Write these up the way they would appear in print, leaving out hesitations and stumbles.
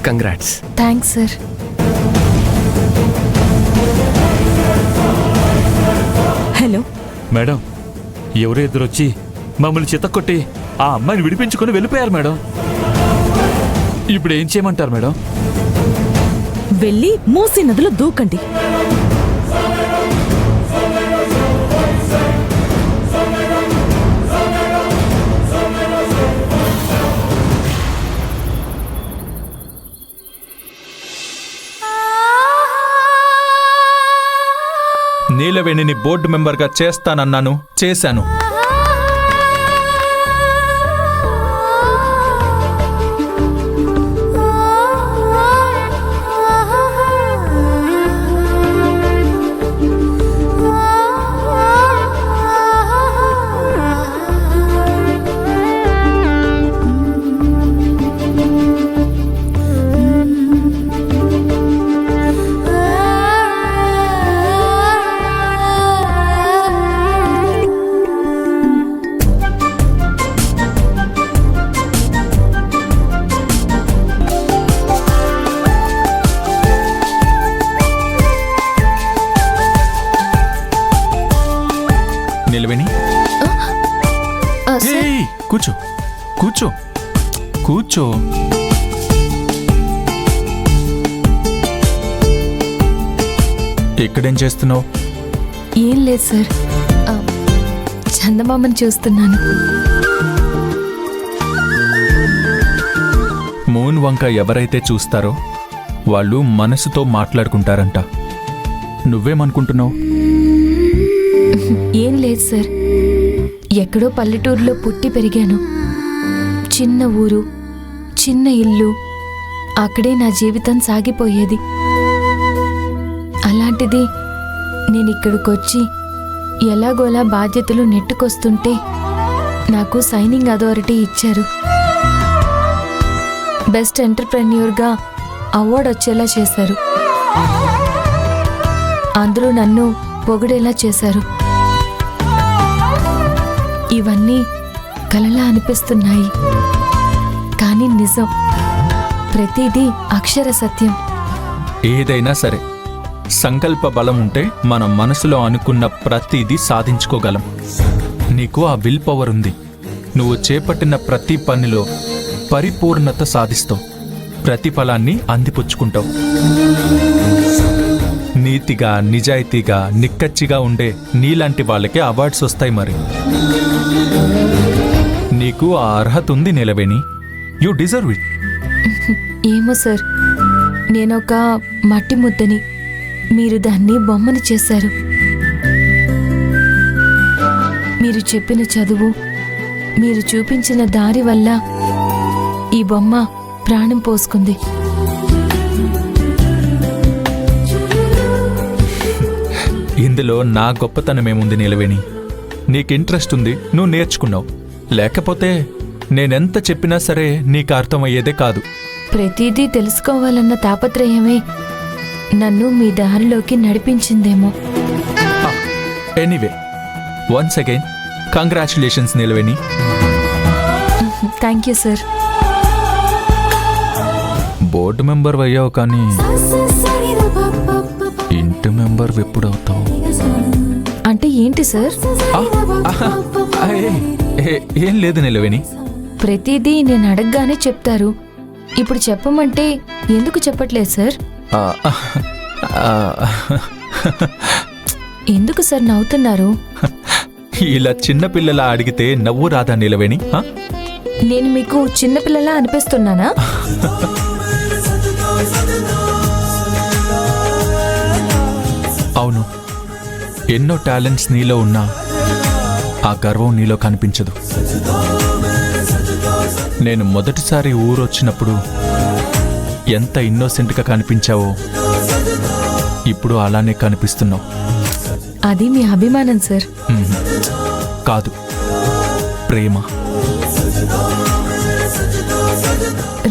Congrats. Thanks sir. Hello madam, ఎవరో ఎదురొచ్చి మమ్మల్ని చితక్కొట్టి ఆ అమ్మాయిని విడిపించుకొని వెళ్ళిపోయారు మేడం. ఇప్పుడు ఏం చేయమంటారు మేడం? వెళ్ళి మూసీ నదిలో దూకండి. నీలవేణిని బోర్డు మెంబర్గా చేస్తానన్నాను, చేశాను. నీలవేణి, కూర్చో కూర్చో కూర్చో. ఇక్కడేం చేస్తున్నావు? ఏం లేదు సార్, చందమామని చూస్తున్నాను. మూన్ వంక ఎవరైతే చూస్తారో వాళ్ళు మనసుతో మాట్లాడుకుంటారంట. నువ్వేమనుకుంటున్నావు? ఏం లేదు సార్, ఎక్కడో పల్లెటూరులో పుట్టి పెరిగాను. చిన్న ఊరు, చిన్న ఇల్లు, అక్కడే నా జీవితం సాగిపోయేది. అలాంటిది నేను ఇక్కడికొచ్చి ఎలాగోలా బాధ్యతలు నెట్టుకొస్తుంటే నాకు సైనింగ్ అథారిటీ ఇచ్చారు. బెస్ట్ ఎంటర్‌ప్రెన్యూర్‌గా అవార్డు వచ్చేలా చేశారు. అందరూ నన్ను పొగిడేలా చేశారు. ఇవన్నీ కలలా అనిపిస్తున్నాయి, కానీ నిజం. ప్రతిదీ అక్షర సత్యం. ఏదైనా సరే సంకల్ప బలం ఉంటే మన మనసులో అనుకున్న ప్రతిదీ సాధించుకోగలం. నీకు ఆ విల్ పవర్ ఉంది. నువ్వు చేపట్టిన ప్రతి పనిలో పరిపూర్ణత సాధిస్తావు. ప్రతిఫలాన్ని అందిపుచ్చుకుంటావు. నీతిగా, నిజాయితీగా, నిక్కచ్చిగా ఉండే నీలాంటి వాళ్ళకి అవార్డ్స్ వస్తాయి. మరి నీకు ఆ అర్హత ఉంది నీలవేణి. You deserve it. ఏమో సార్, నేనొక మట్టి ముద్దని, మీరు దాన్ని బొమ్మని చేశారు. మీరు చెప్పిన చదువు, మీరు చూపించిన దారి వల్ల ఈ బొమ్మ ప్రాణం పోసుకుంది. ఇందులో నా గొప్పతనమేముంది నీలవేణి? నీకు ఇంట్రెస్ట్ ఉంది, నువ్వు నేర్చుకున్నావు. లేకపోతే నేనెంత చెప్పినా సరే నీకు అర్థమయ్యేదే కాదు. ప్రతిదీ తెలుసుకోవాలన్న తాపత్రయమే నన్ను మీ దారిలోకి నడిపించిందేమో. Anyway, once again congratulations Neelaveni. Thank you sir. Board member అయ్యావు, కానీ ఇంటి మెంబర్ ఎప్పుడవుతావు? అంటే ఏంటి సార్? ఏం లేదు నీలవేణి. ప్రతిదీ నేను అడగగానే చెప్తారు. ఇప్పుడు చెప్పమంటే ఎందుకు చెప్పట్లేదు సార్? ఎందుకు సార్ నవ్వుతున్నారు? ఇలా చిన్నపిల్లలా అడిగితే నవ్వు రాదా నీలవేణి? నేను మీకు చిన్నపిల్లలా అనిపిస్తున్నానా? అవును, ఎన్నో టాలెంట్స్ నీలో ఉన్నా ఆ గర్వం నీలో కనిపించదు. నేను మొదటిసారి ఊరొచ్చినప్పుడు ఎంత ఇన్నోసెంట్గా కనిపించావో ఇప్పుడు అలానే కనిపిస్తున్నావు. అది మీ అభిమానం సార్. కాదు, ప్రేమ.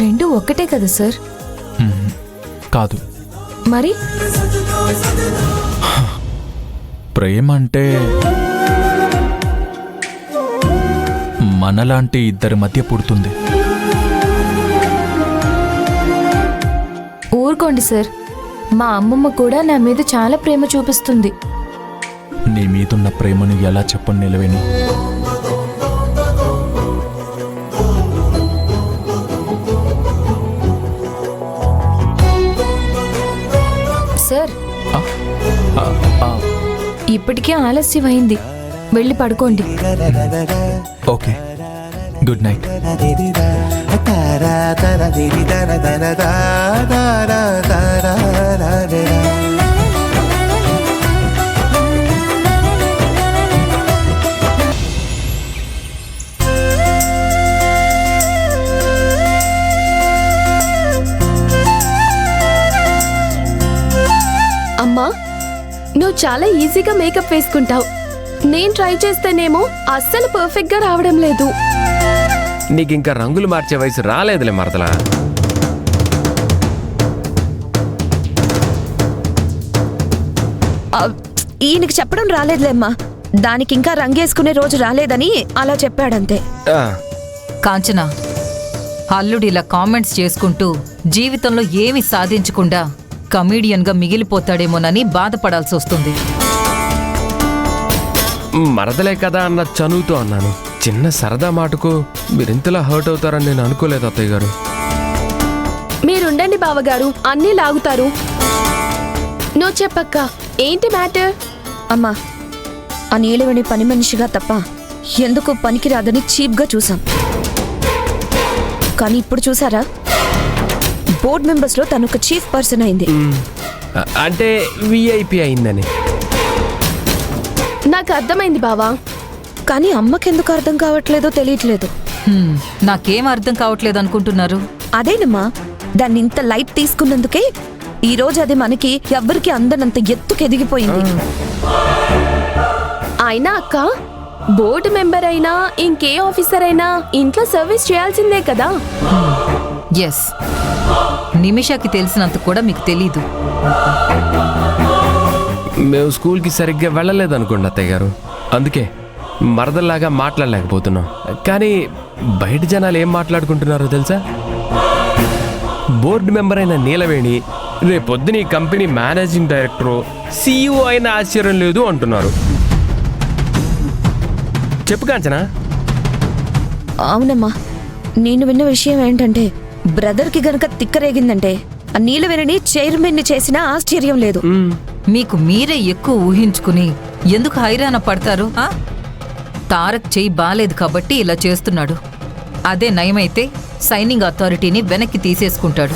రెండు ఒక్కటే కదా సార్? కాదు. మరి ప్రేమ అంటే మనలాంటి ఇద్దరి మధ్య పుడుతుంది. ఊరుకోండి సార్. మా అమ్మమ్మ కూడా నా మీద చాలా ప్రేమ చూపిస్తుంది. నీ మీదున్న ప్రేమను ఎలా చెప్పను నిలవేణి. సార్, ఆ, ఆ, ఆ, ఇప్పటికే ఆలస్యమైంది, వెళ్ళి పడుకోండి. Okay, good night. అమ్మా, నువ్వు చాలా ఈజీగా మేకప్ వేసుకుంటావు. నేను ట్రై చేస్తేనేమో అస్సలు పర్ఫెక్ట్ గా రావడం లేదు. నీకింకా రంగులు మార్చే వయసు రాలేదులే మరదలా. ఈయనకి చెప్పడం రాలేదులేమ్మా, దానికి ఇంకా రంగేసుకునే రోజు రాలేదని అలా చెప్పాడంతే. ఆ, కాంచనా, అల్లుడు ఇలా కామెంట్స్ చేసుకుంటూ జీవితంలో ఏమీ సాధించకుండా కమీడియన్గా మిగిలిపోతాడేమోనని బాధపడాల్సి వస్తుంది. మరదలే కదా అన్న చనువుతో అన్నాను. చిన్న సరదా మాటకు మీరింతలా హర్ట్ అవుతారని నేను అనుకోలేదు అత్తయ్య గారు. మీరుండండి బావగారు, అన్నీ లాగుతారు. నువ్వు చెప్పక్క, ఏంటి మ్యాటర్? అమ్మా, ఆ నీలవేణి పని మనిషిగా తప్ప ఎందుకు పనికిరాదని చీప్గా చూసాం. కానీ ఇప్పుడు చూసారా, బోర్డ్ మెంబర్స్లో తను ఒక చీఫ్ పర్సన్ అయింది. అంటే విఐపి అయిందని నాకు అర్థమైంది బావా. కానీ అమ్మకెందుకు అర్థం కావట్లేదో తెలియట్లేదు. నాకేం అర్థం కావట్లేదు అనుకుంటున్నారు? అదేనమ్మా, దాన్ని ఇంత లైట్ తీసుకున్నందుకే ఈ రోజు అది మనకి ఎవ్వరికి అందనంత ఎత్తుకు ఎదిగిపోయింది. అయినా అక్క, బోర్డు మెంబర్ అయినా ఇంకే ఆఫీసర్ అయినా ఇంట్లో సర్వీస్ చేయాల్సిందే కదా. ఎస్, నిమిషాకి తెలిసినంత కూడా మీకు తెలీదు. మేము స్కూల్కి సరిగ్గా వెళ్ళలేదు అనుకోండి అత్తయ్య గారు. అందుకే మరదల్లాగా మాట్లాడలేకపోతున్నాం. కానీ బయట జనాలు ఏం మాట్లాడుకుంటున్నారో తెలుసా? బోర్డు మెంబర్ అయిన నీలవేణి రేపొద్దున ఈ కంపెనీ మేనేజింగ్ డైరెక్టరు, CEO అయిన ఆశ్చర్యం లేదు అంటున్నారు. చెప్పు కాంచనా. అవునమ్మా, నేను విన్న విషయం ఏంటంటే, బ్రదర్కి గనక తిక్కరేగిందంటే ఆ నీలవేణిని చైర్మన్ని చేసినా ఆశ్చర్యం లేదు. మీకు మీరే ఎక్కువ ఊహించుకుని ఎందుకు హైరాణ పడతారు? తారక్ చెయ్యి బాలేదు కాబట్టి ఇలా చేస్తున్నాడు. అదే నయమైతే సైనింగ్ అథారిటీని వెనక్కి తీసేసుకుంటాడు.